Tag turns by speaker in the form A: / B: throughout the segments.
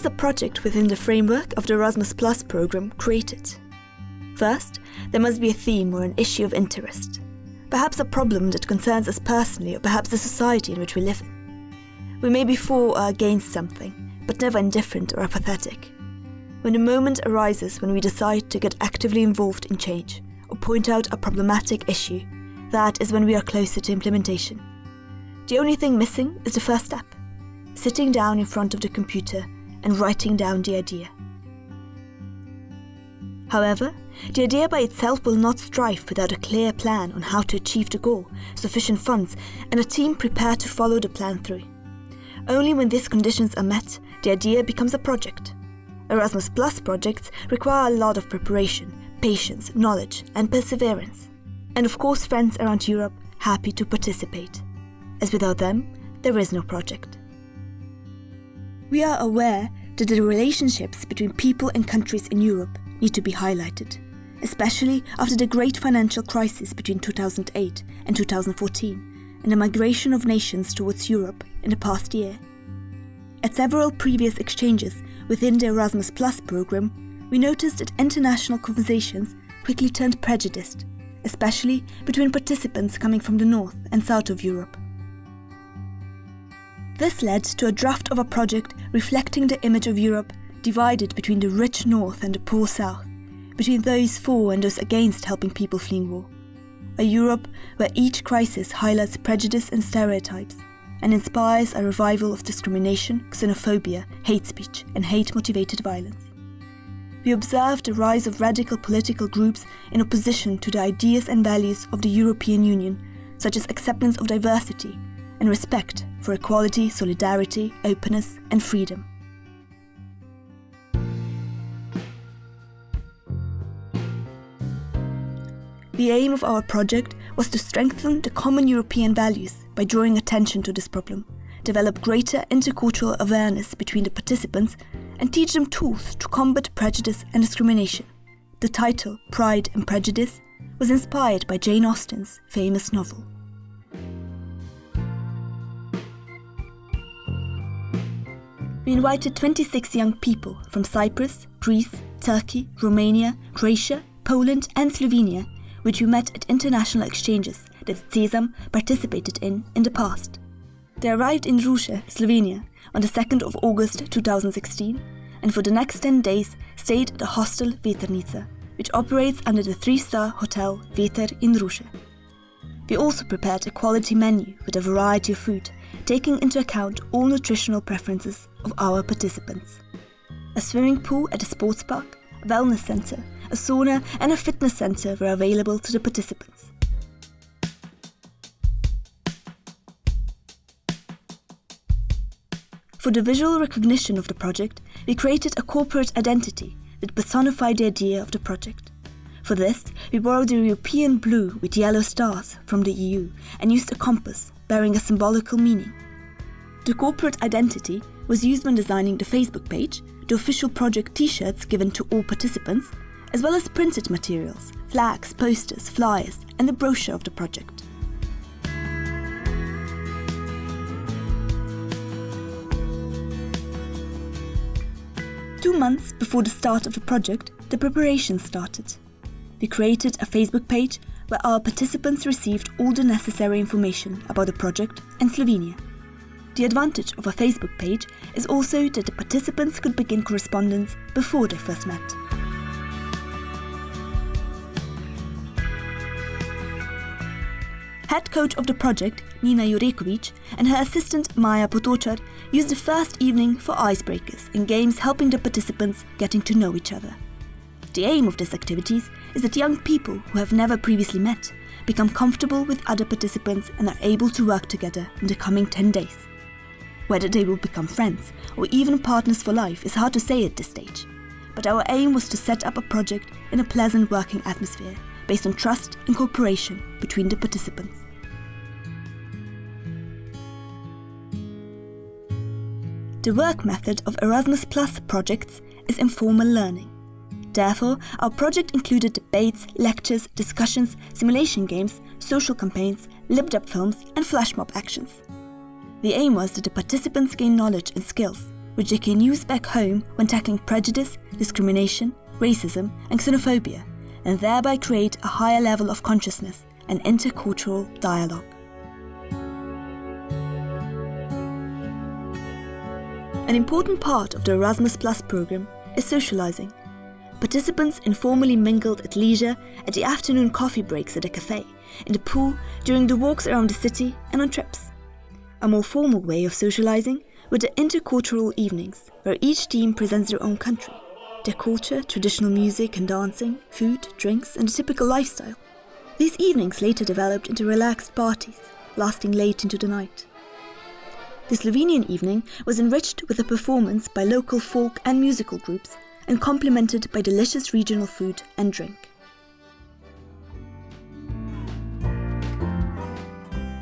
A: is a project within the framework of the Erasmus Plus program created? First, there must be a theme or an issue of interest. Perhaps a problem that concerns us personally, or perhaps the society in which we live in. We may be for or against something, but never indifferent or apathetic. When a moment arises when we decide to get actively involved in change, or point out a problematic issue, that is when we are closer to implementation. The only thing missing is the first step, sitting down in front of the computer and writing down the idea. However, the idea by itself will not strive without a clear plan on how to achieve the goal, sufficient funds, and a team prepared to follow the plan through. Only when these conditions are met, the idea becomes a project. Erasmus Plus projects require a lot of preparation, patience, knowledge, and perseverance. And of course friends around Europe happy to participate. As without them, there is no project. We are aware that the relationships between people and countries in Europe need to be highlighted, especially after the great financial crisis between 2008 and 2014 and the migration of nations towards Europe in the past year. At several previous exchanges within the Erasmus Plus program, we noticed that international conversations quickly turned prejudiced, especially between participants coming from the north and south of Europe. This led to a draft of a project reflecting the image of Europe divided between the rich north and the poor south, between those for and those against helping people fleeing war. A Europe where each crisis highlights prejudice and stereotypes and inspires a revival of discrimination, xenophobia, hate speech and hate-motivated violence. We observed the rise of radical political groups in opposition to the ideas and values of the European Union, such as acceptance of diversity and respect for equality, solidarity, openness and freedom. The aim of our project was to strengthen the common European values by drawing attention to this problem, develop greater intercultural awareness between the participants, and teach them tools to combat prejudice and discrimination. The title, Pride and Prejudice, was inspired by Jane Austen's famous novel. We invited 26 young people from Cyprus, Greece, Turkey, Romania, Croatia, Poland and Slovenia, which we met at international exchanges that CESAM participated in the past. They arrived in Ruše, Slovenia, on the 2nd of August 2016, and for the next 10 days stayed at the hostel Veternica, which operates under the 3-star hotel Veter in Ruše. We also prepared a quality menu with a variety of food, taking into account all nutritional preferences of our participants. A swimming pool at a sports park, a wellness center, a sauna and a fitness center were available to the participants. For the visual recognition of the project, we created a corporate identity that personified the idea of the project. For this, we borrowed the European blue with yellow stars from the EU and used a compass bearing a symbolical meaning. The corporate identity was used when designing the Facebook page, the official project t-shirts given to all participants, as well as printed materials, flags, posters, flyers, and the brochure of the project. Two months before the start of the project, the preparation started. We created a Facebook page where our participants received all the necessary information about the project and Slovenia. The advantage of a Facebook page is also that the participants could begin correspondence before they first met. Head coach of the project, Nina Jurekovic, and her assistant Maja Potočar used the first evening for icebreakers and games helping the participants getting to know each other. The aim of these activities is that young people who have never previously met become comfortable with other participants and are able to work together in the coming 10 days. Whether they will become friends or even partners for life is hard to say at this stage, but our aim was to set up a project in a pleasant working atmosphere based on trust and cooperation between the participants. The work method of Erasmus Plus projects is informal learning. Therefore, our project included debates, lectures, discussions, simulation games, social campaigns, lived-up films and flash mob actions. The aim was that the participants gain knowledge and skills, which they can use back home when tackling prejudice, discrimination, racism, and xenophobia, and thereby create a higher level of consciousness and intercultural dialogue. An important part of the Erasmus Plus program is socializing. Participants informally mingled at leisure, at the afternoon coffee breaks at a cafe, in the pool, during the walks around the city, and on trips. A more formal way of socializing were the intercultural evenings, where each team presents their own country, their culture, traditional music and dancing, food, drinks, and a typical lifestyle. These evenings later developed into relaxed parties, lasting late into the night. The Slovenian evening was enriched with a performance by local folk and musical groups and complemented by delicious regional food and drink.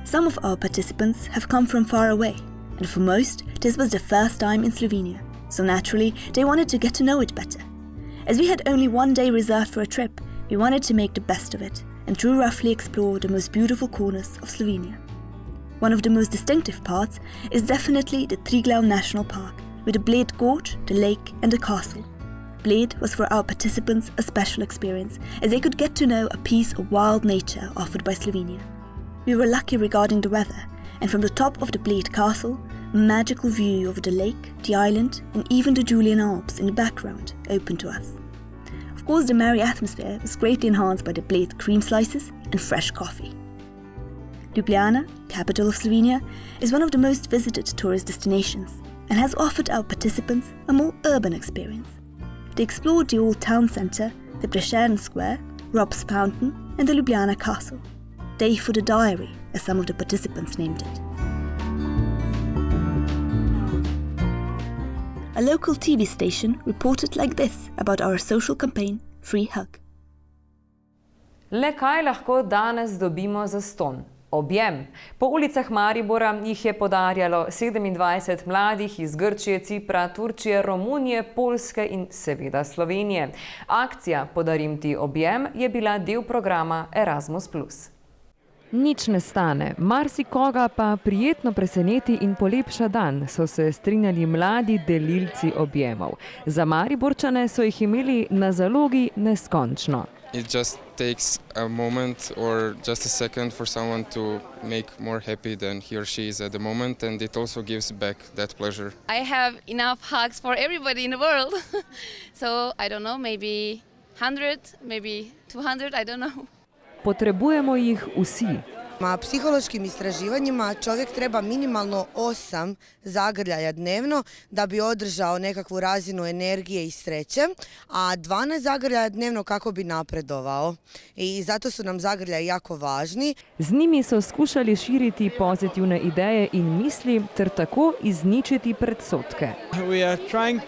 A: Some of our participants have come from far away, and for most, this was their first time in Slovenia, so naturally, they wanted to get to know it better. As we had only one day reserved for a trip, we wanted to make the best of it and to roughly explore the most beautiful corners of Slovenia. One of the most distinctive parts is definitely the Triglav National Park, with the Bled Gorge, the lake and the castle. Bled was for our participants a special experience, as they could get to know a piece of wild nature offered by Slovenia. We were lucky regarding the weather, and from the top of the Bled Castle, a magical view over the lake, the island and even the Julian Alps in the background opened to us. Of course, the merry atmosphere was greatly enhanced by the Bled cream slices and fresh coffee. Ljubljana, capital of Slovenia, is one of the most visited tourist destinations and has offered our participants a more urban experience. They explored the old town centre, the Prešeren Square, Rob's Fountain and the Ljubljana Castle. Day for the diary, as some of the participants named it. A local TV station reported like this about our social campaign, Free Hug.
B: Le kaj lahko danes dobimo zastonj? Objem. Po ulicah Maribora jih je podarjalo 27 mladih iz Grčije, Cipra, Turčije, Romunije, Poljske in seveda Slovenije. Akcija Podarim ti objem je bila del programa Erasmus+. Nič ne stane, marsikoga pa prijetno preseneti in polepša dan, so se strinjali mladi delilci objemov. Za Mariborčane so jih imeli na zalogi neskončno.
C: It just takes a moment or just a second for someone to make more happy than he or she is at the moment, and it also gives back that pleasure.
D: I have enough hugs for everybody in the world. So, I don't know, maybe 100, maybe 200, I don't know.
B: Potrebujemo jih vsi.
E: Psihološkim istraživanjima čovjek treba minimalno 8 zagrljaja dnevno da bi održao nekakvu razinu energije i sreće, a 12 zagrljaja dnevno kako bi napredovao. I zato su nam zagrljaji jako važni.
B: Z njimi so skušali širiti pozitivne ideje in misli ter tako izničiti predsodke.
F: We are trying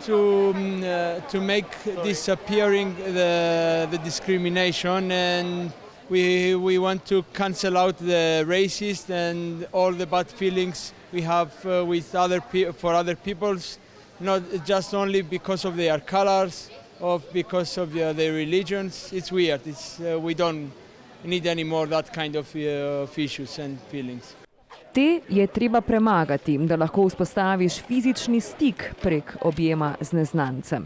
F: to make disappearing the discrimination, and we want to cancel out the racist and all the bad feelings we have with for other peoples, not just only because of their colors or because of their religions. It's weird. We don't need any more that kind of issues and feelings.
B: Te je treba premagati, da lahko vzpostaviš fizični stik prek objema z neznancem.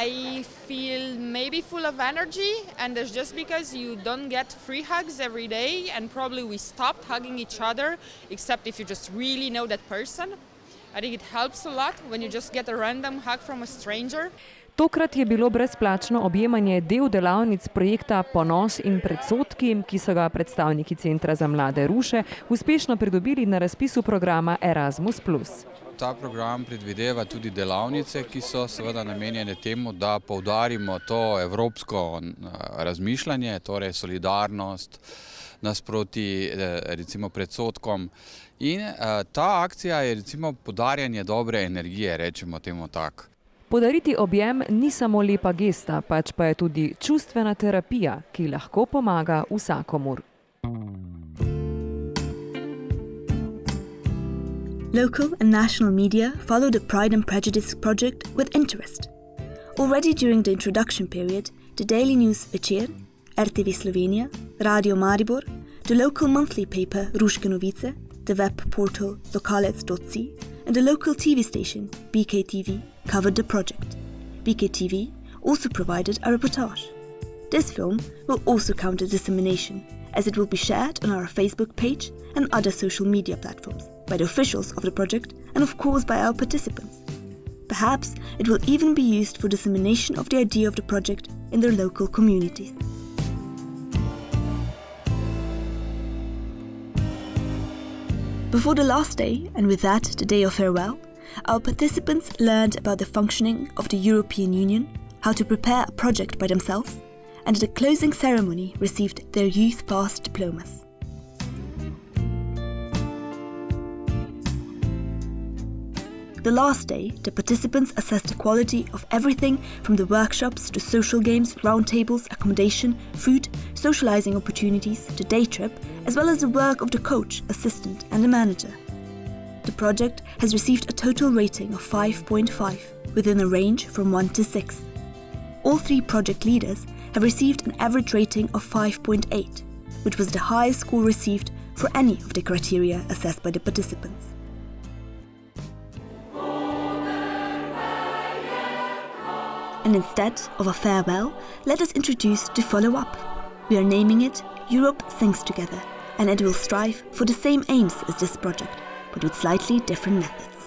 G: I feel maybe full of energy, and that's just because you don't get free hugs every day, and probably we stopped hugging each other, except if you just really know that person. I think it helps a lot when you just get a random hug from a stranger.
B: Tokrat je bilo brezplačno objemanje del delavnic projekta Ponos in predsodki, ki so ga predstavniki Centra za mlade Ruše uspešno pridobili na razpisu programa Erasmus+.
H: Ta program predvideva tudi delavnice, ki so seveda namenjene temu, da poudarimo to evropsko razmišljanje, torej solidarnost nasproti recimo predsodkom. In ta akcija je recimo podarjanje dobre energije, rečemo temu tako.
B: Podariti objem ni samo lepa gesta, pač pa je tudi čustvena terapija, ki lahko pomaga vsakomur.
A: Local and national media follow the Pride and Prejudice project with interest. Already during the introduction period, the daily news Večer, RTV Slovenija, Radio Maribor, the local monthly paper Ruške novice, the web portal lokalec.si, and a local TV station, BKTV, covered the project. BKTV also provided a reportage. This film will also count as dissemination, as it will be shared on our Facebook page and other social media platforms, by the officials of the project and of course by our participants. Perhaps it will even be used for dissemination of the idea of the project in their local communities. Before the last day, and with that the day of farewell, our participants learned about the functioning of the European Union, how to prepare a project by themselves, and at the closing ceremony received their Youth Pass diplomas. The last day, the participants assessed the quality of everything from the workshops to social games, roundtables, accommodation, food, socializing opportunities, the day trip, as well as the work of the coach, assistant and the manager. The project has received a total rating of 5.5, within a range from 1 to 6. All 3 project leaders have received an average rating of 5.8, which was the highest score received for any of the criteria assessed by the participants. And instead of a farewell, let us introduce the follow-up. We are naming it Europe Thinks Together, and it will strive for the same aims as this project, but with slightly different methods.